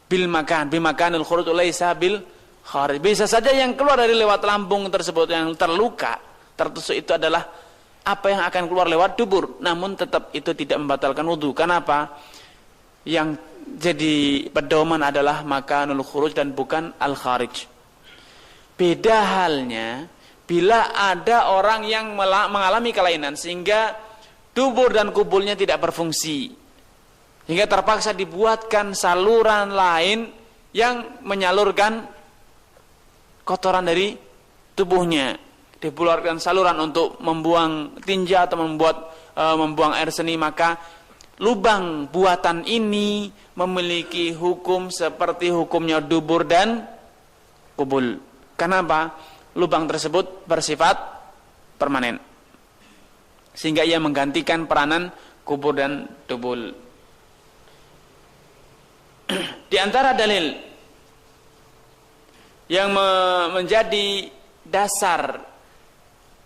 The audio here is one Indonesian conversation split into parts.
bil makanil khuruj laisa bil kharij. Bisa saja yang keluar dari lewat lambung tersebut yang terluka, tertusuk itu adalah apa yang akan keluar lewat dubur, namun tetap itu tidak membatalkan wudu. Kenapa? Yang jadi pedoman adalah makanul khuruj dan bukan al kharij. Beda halnya bila ada orang yang mengalami kelainan sehingga dubur dan kubulnya tidak berfungsi, hingga terpaksa dibuatkan saluran lain yang menyalurkan kotoran dari tubuhnya, dibuatkan saluran untuk membuang tinja atau membuang air seni, maka lubang buatan ini memiliki hukum seperti hukumnya dubur dan kubul. Kenapa? Lubang tersebut bersifat permanen, sehingga ia menggantikan peranan kubur dan dubul. Di antara dalil yang menjadi dasar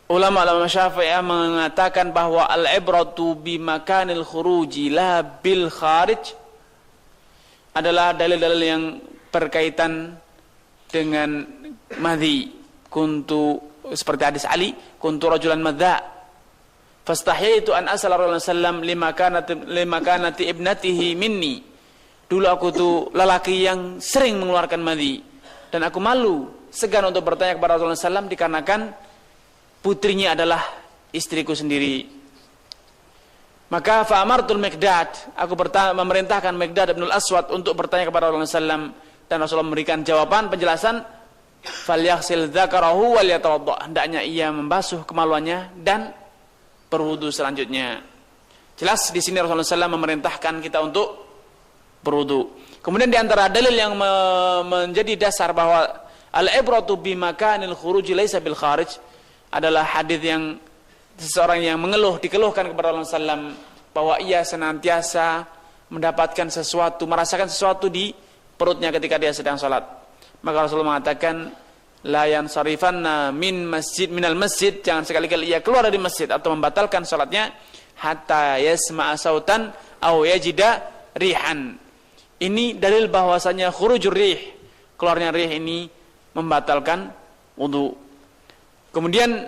ulama Syafi'iyah mengatakan bahwa al-ibratu bimakanil khuruji la bil kharij adalah dalil-dalil yang berkaitan dengan madhi. Kuntu, seperti hadis Ali, kuntu rajulan madha fastahyaitu an asala Rasulullah sallam limakanati ibnatihi minni. Dulu aku tuh lelaki yang sering mengeluarkan madhi dan aku malu, segan untuk bertanya kepada Rasulullah sallam dikarenakan putrinya adalah istriku sendiri. Maka fa'amartul Miqdad, aku memerintahkan Miqdad bin al-Aswad untuk bertanya kepada Rasulullah sallam, dan Rasulullah memberikan jawaban penjelasan, falyaghsil dzakarahu wal yatawadda, hendaknya ia membasuh kemaluannya dan berwudu selanjutnya. Jelas di sini Rasulullah SAW memerintahkan kita untuk berwudu. Kemudian di antara dalil yang menjadi dasar bahwa al-ibratu bimakanil khuruj laisa bil kharij adalah hadis yang seseorang yang dikeluhkan kepada Rasulullah SAW bahwa ia senantiasa mendapatkan sesuatu, merasakan sesuatu di perutnya ketika dia sedang salat. Maka Rasulullah mengatakan, la yansarifanna minal masjid, jangan sekali-kali ia keluar dari masjid atau membatalkan salatnya hatta yasma'a sautan aw yajida rihan. Ini dalil bahwasanya khurujur rih, keluarnya rih ini membatalkan wudu. Kemudian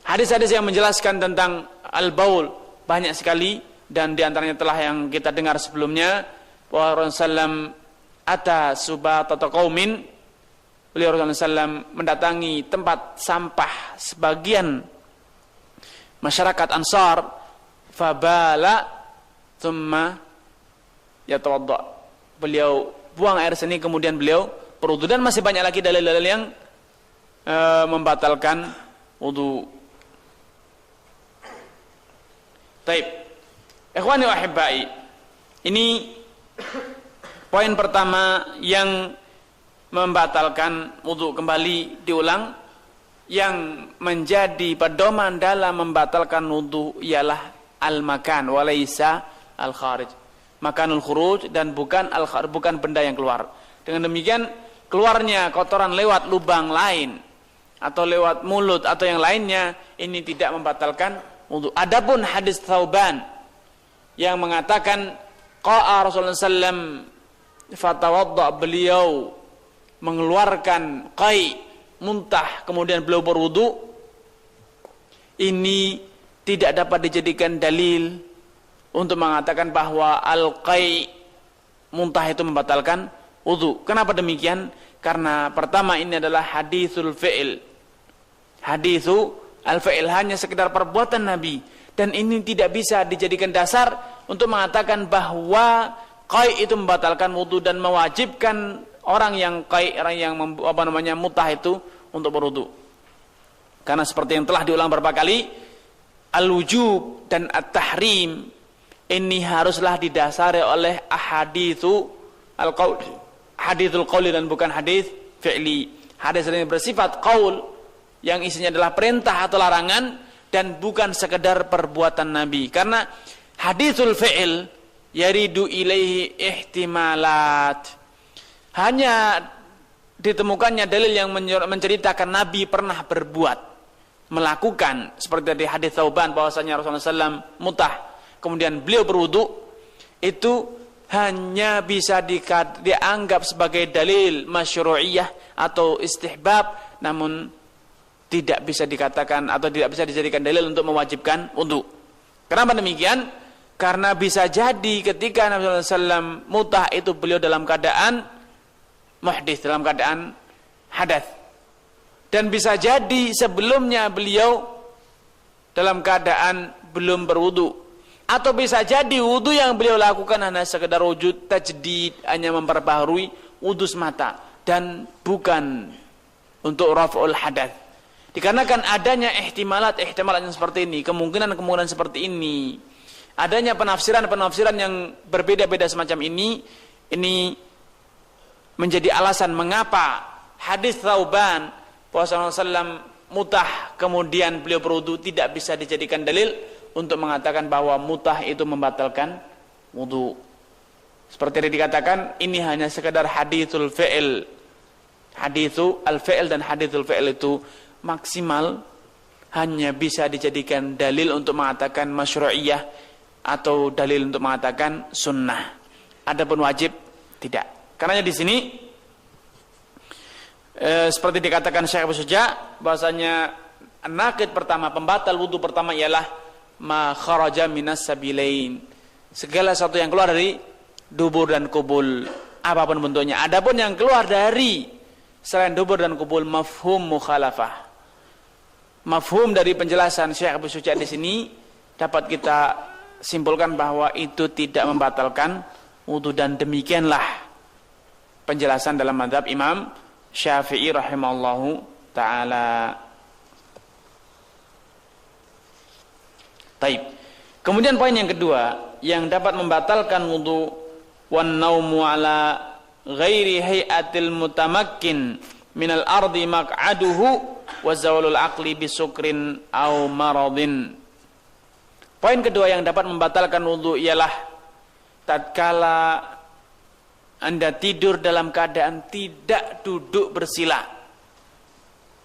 hadis-hadis yang menjelaskan tentang al-baul banyak sekali, dan di antaranya telah yang kita dengar sebelumnya bahwa Rasulullah ata subatata qaumin, beliau Rasulullah SAW mendatangi tempat sampah sebagian masyarakat Ansar, fabala thumma yatawadda, beliau buang air seni kemudian beliau berwudu, dan masih banyak lagi dalil-dalil yang membatalkan wudu. Taib, ikhwani wa ahibbai, ini poin pertama yang membatalkan wudu. Kembali diulang, yang menjadi pedoman dalam membatalkan wudu ialah al-makan walaysa al-kharij, makanul khuruj dan bukan al-kharij, bukan benda yang keluar. Dengan demikian keluarnya kotoran lewat lubang lain atau lewat mulut atau yang lainnya ini tidak membatalkan wudu. Adapun hadis Thauban yang mengatakan qa'a Rasulullah sallam fatawadda, beliau mengeluarkan qai, muntah, kemudian beliau berwudu, ini tidak dapat dijadikan dalil untuk mengatakan bahwa al-qai, muntah, itu membatalkan wudu. Kenapa demikian? Karena pertama, ini adalah hadithul fi'il, hadithu al-fi'il, hanya sekedar perbuatan Nabi, dan ini tidak bisa dijadikan dasar untuk mengatakan bahwa qai itu membatalkan wudu dan mewajibkan orang yang qai, orang yang mutah itu untuk berwudu. Karena seperti yang telah diulang beberapa kali, al-wujub dan at-tahrim ini haruslah didasari oleh hadithul qauli dan bukan hadith fi'li. Hadis ini bersifat qaul yang isinya adalah perintah atau larangan dan bukan sekedar perbuatan Nabi. Karena hadithul fi'il yaridu ilaihi ihtimalat, hanya ditemukannya dalil yang menceritakan Nabi pernah berbuat, melakukan, seperti tadi hadis Thauban bahwasanya Rasulullah SAW mutah kemudian beliau berwudu, itu hanya bisa dianggap sebagai dalil masyru'iyah atau istihbab, namun tidak bisa dikatakan atau tidak bisa dijadikan dalil untuk mewajibkan wudu. Kenapa demikian? Karena bisa jadi ketika Nabi SAW mutah itu beliau dalam keadaan muhdits, dalam keadaan hadas. Dan bisa jadi sebelumnya beliau dalam keadaan belum berwudu. Atau bisa jadi wudu yang beliau lakukan hanya sekedar wujud tajdid, hanya memperbaharui wudu semata dan bukan untuk raf'ul hadas. Dikarenakan adanya ihtimalat yang seperti ini, kemungkinan seperti ini, adanya penafsiran yang berbeda-beda semacam ini menjadi alasan mengapa hadis Thauban Rasulullah SAW mutah kemudian beliau berwudu tidak bisa dijadikan dalil untuk mengatakan bahwa mutah itu membatalkan wudu. Seperti yang dikatakan, ini hanya sekedar hadithul fi'il. Hadithul fi'il dan hadithul fi'il itu maksimal hanya bisa dijadikan dalil untuk mengatakan masyru'iyah atau dalil untuk mengatakan sunnah. Adapun wajib tidak. Karena di sini seperti dikatakan Syekh Abu Syuja, bahasanya naqid pertama, pembatal wudu pertama ialah ma kharaja minas sabilain, segala sesuatu yang keluar dari dubur dan kubul apapun bentuknya. Adapun yang keluar dari selain dubur dan kubul, mafhum mukhalafah, mafhum dari penjelasan Syekh Abu Syuja di sini dapat kita simpulkan bahwa itu tidak membatalkan wudu, dan demikianlah penjelasan dalam mazhab Imam Syafi'i rahimallahu taala. Taib. Kemudian poin yang kedua yang dapat membatalkan wudu, wan naumu ala ghairi hay'atil mutamakkin minal ardi maq'aduhu wa zawalul aqli bisukrin aw maradin. Poin kedua yang dapat membatalkan wudu ialah tatkala Anda tidur dalam keadaan tidak duduk bersila,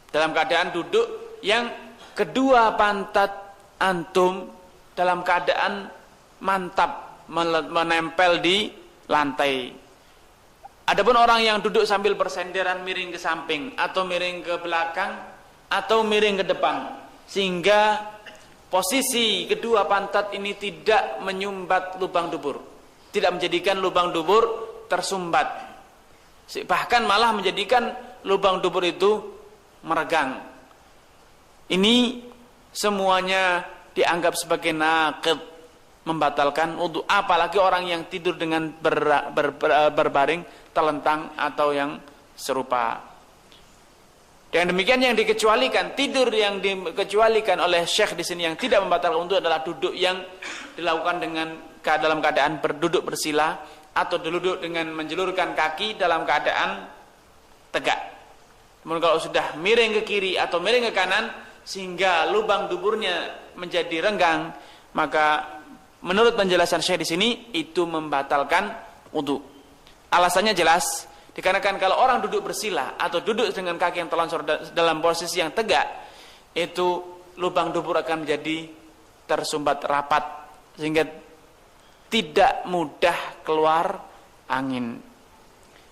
dalam keadaan duduk yang kedua pantat antum dalam keadaan mantap menempel di lantai. Adapun orang yang duduk sambil bersenderan miring ke samping atau miring ke belakang atau miring ke depan, sehingga posisi kedua pantat ini tidak menyumbat lubang dubur, tidak menjadikan lubang dubur tersumbat, bahkan malah menjadikan lubang dubur itu meregang. Ini semuanya dianggap sebagai naqid, membatalkan wudu, apalagi orang yang tidur dengan berbaring, terlentang atau yang serupa. Dan demikian yang dikecualikan, tidur yang dikecualikan oleh Syekh di sini yang tidak membatalkan wudu adalah duduk yang dilakukan dalam keadaan berduduk bersila atau duduk dengan menjulurkan kaki dalam keadaan tegak. Namun kalau sudah miring ke kiri atau miring ke kanan sehingga lubang duburnya menjadi renggang, maka menurut penjelasan Syekh di sini itu membatalkan wudu. Alasannya jelas, dikarenakan kalau orang duduk bersila atau duduk dengan kaki yang terlonsor dalam posisi yang tegak, itu lubang dubur akan menjadi tersumbat rapat sehingga tidak mudah keluar angin.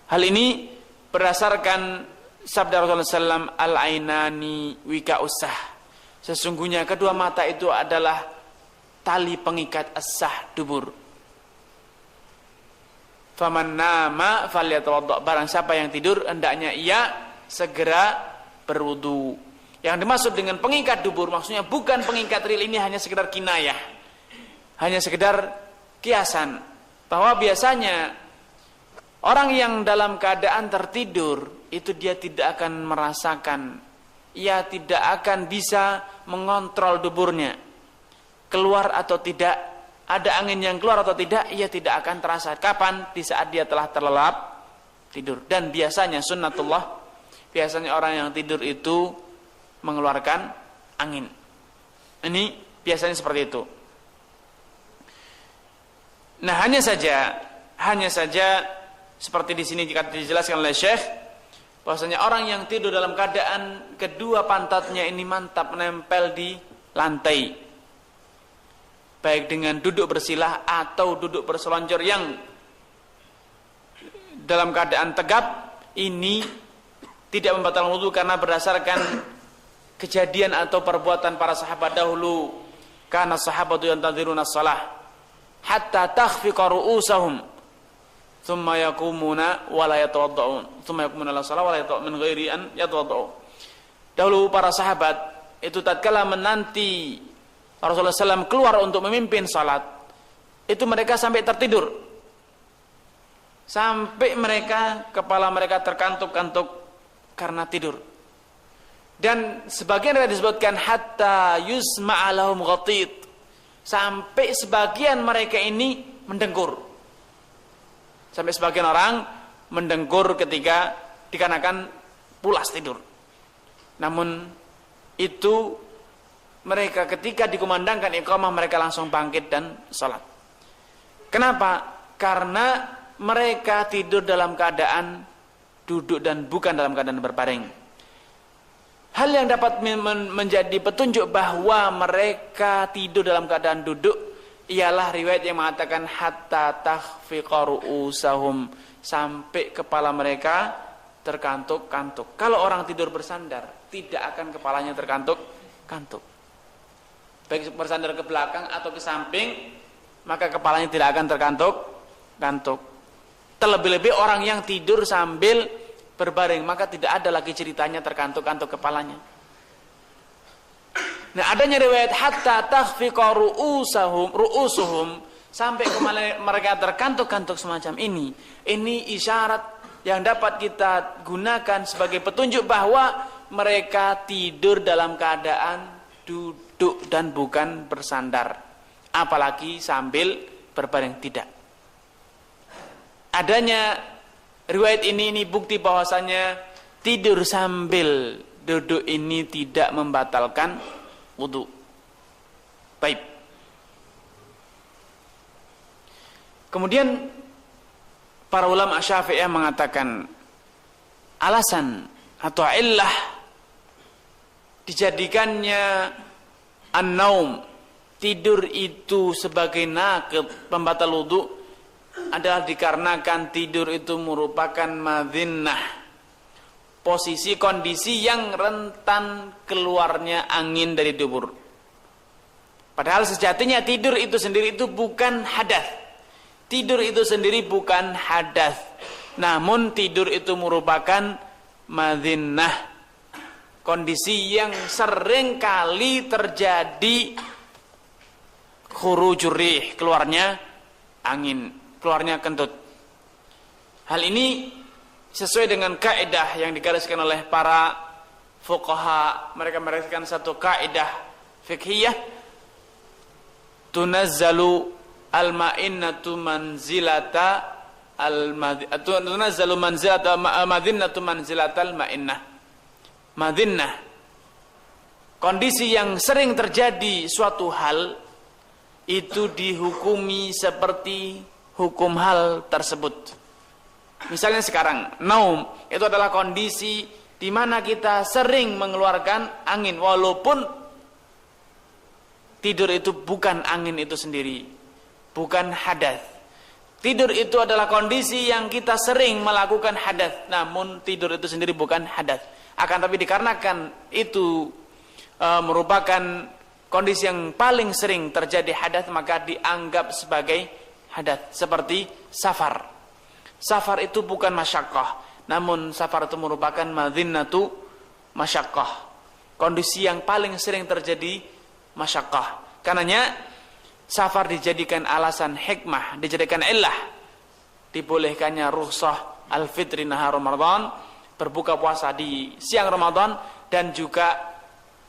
Hal ini berdasarkan sabda Rasulullah SAW, al-ainani wika usah, sesungguhnya kedua mata itu adalah tali pengikat as-sah dubur. Faman nama falyatawadda, barang siapa yang tidur hendaknya ia segera berwudu. Yang dimaksud dengan pengikat dubur maksudnya bukan pengikat real, ini hanya sekedar kinayah, hanya sekedar kiasan, bahwa biasanya orang yang dalam keadaan tertidur itu dia tidak akan merasakan, ia tidak akan bisa mengontrol duburnya keluar atau tidak, ada angin yang keluar atau tidak, ia tidak akan terasa. Kapan? Di saat dia telah terlelap tidur. Dan biasanya sunnatullah, biasanya orang yang tidur itu mengeluarkan angin. Ini biasanya seperti itu. Nah, hanya saja seperti di sini jika dijelaskan oleh Syekh, bahwasanya orang yang tidur dalam keadaan kedua pantatnya ini mantap menempel di lantai, baik dengan duduk bersilah atau duduk berselonjor yang dalam keadaan tegap ini tidak membatalkan wudu karena berdasarkan kejadian atau perbuatan para sahabat dahulu. Kana sahabatu yantadhiruna shalah hatta takhfiqa ru'usahum thumma yaqumuna wa la yatawadda'un thumma yaqumuna ila shalah wa la yatawadda'un min ghairi an yatawadda'u. Dahulu para sahabat itu tatkala menanti Rasulullah SAW keluar untuk memimpin salat, itu mereka sampai tertidur, sampai mereka kepala mereka terkantuk-kantuk karena tidur. Dan sebagian ada disebutkan hatta yusma'a lahum ghatit, sampai sebagian mereka ini mendengkur, sampai sebagian orang mendengkur ketika dikarenakan pulas tidur. Namun itu mereka ketika dikumandangkan iqamah mereka langsung bangkit dan salat. Kenapa? Karena mereka tidur dalam keadaan duduk dan bukan dalam keadaan berbaring. Hal yang dapat menjadi petunjuk bahwa mereka tidur dalam keadaan duduk ialah riwayat yang mengatakan hatta takhfiqa ru'usahum, sampai kepala mereka terkantuk-kantuk. Kalau orang tidur bersandar, tidak akan kepalanya terkantuk-kantuk. Baik bersandar ke belakang atau ke samping, maka kepalanya tidak akan terkantuk-kantuk. Terlebih-lebih orang yang tidur sambil berbaring, maka tidak ada lagi ceritanya terkantuk-kantuk kepalanya. Nah, adanya riwayat hatta takhfiqa ru'usuhum, sampai mereka terkantuk-kantuk semacam ini isyarat yang dapat kita gunakan sebagai petunjuk bahwa mereka tidur dalam keadaan duduk dan bukan bersandar, apalagi sambil berbaring, tidak. Adanya riwayat ini bukti bahwasanya tidur sambil duduk ini tidak membatalkan wudu. Baik. Kemudian para ulama Syafi'iyah mengatakan alasan atau illah dijadikannya an-naum, tidur itu sebagai naqid, pembatal wudu, adalah dikarenakan tidur itu merupakan madhinnah, posisi kondisi yang rentan keluarnya angin dari dubur. Padahal sejatinya tidur itu sendiri itu bukan hadas. Tidur itu sendiri bukan hadas, namun tidur itu merupakan madhinnah, kondisi yang sering kali terjadi khurujur rih, keluarnya angin, keluarnya kentut. Hal ini sesuai dengan kaidah yang digariskan oleh para fuqaha. Mereka menggariskan satu kaidah fiqhiyah, tunazzalu al-ma'innatu manzilata tunazzalu manzilata madhinnatu manzilatal ma'innah. Madhinnah, kondisi yang sering terjadi suatu hal itu dihukumi seperti hukum hal tersebut. Misalnya sekarang, naum itu adalah kondisi di mana kita sering mengeluarkan angin, walaupun tidur itu bukan angin itu sendiri, bukan hadas. Tidur itu adalah kondisi yang kita sering melakukan hadas, namun tidur itu sendiri bukan hadas. Akan tapi dikarenakan itu merupakan kondisi yang paling sering terjadi hadas, maka dianggap sebagai hadas. Seperti safar. Safar itu bukan masyaqqah, namun safar itu merupakan madhinnatu masyaqqah, kondisi yang paling sering terjadi masyaqqah. Karenanya safar dijadikan alasan hikmah, dijadikan illah dibolehkannya rukhsah al-fitri nahar Ramadan, berbuka puasa di siang Ramadan, dan juga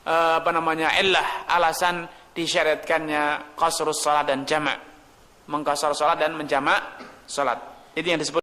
illah, alasan disyariatkannya qasrus salat dan jama', mengqasar salat dan menjamak salat. Itu yang disebut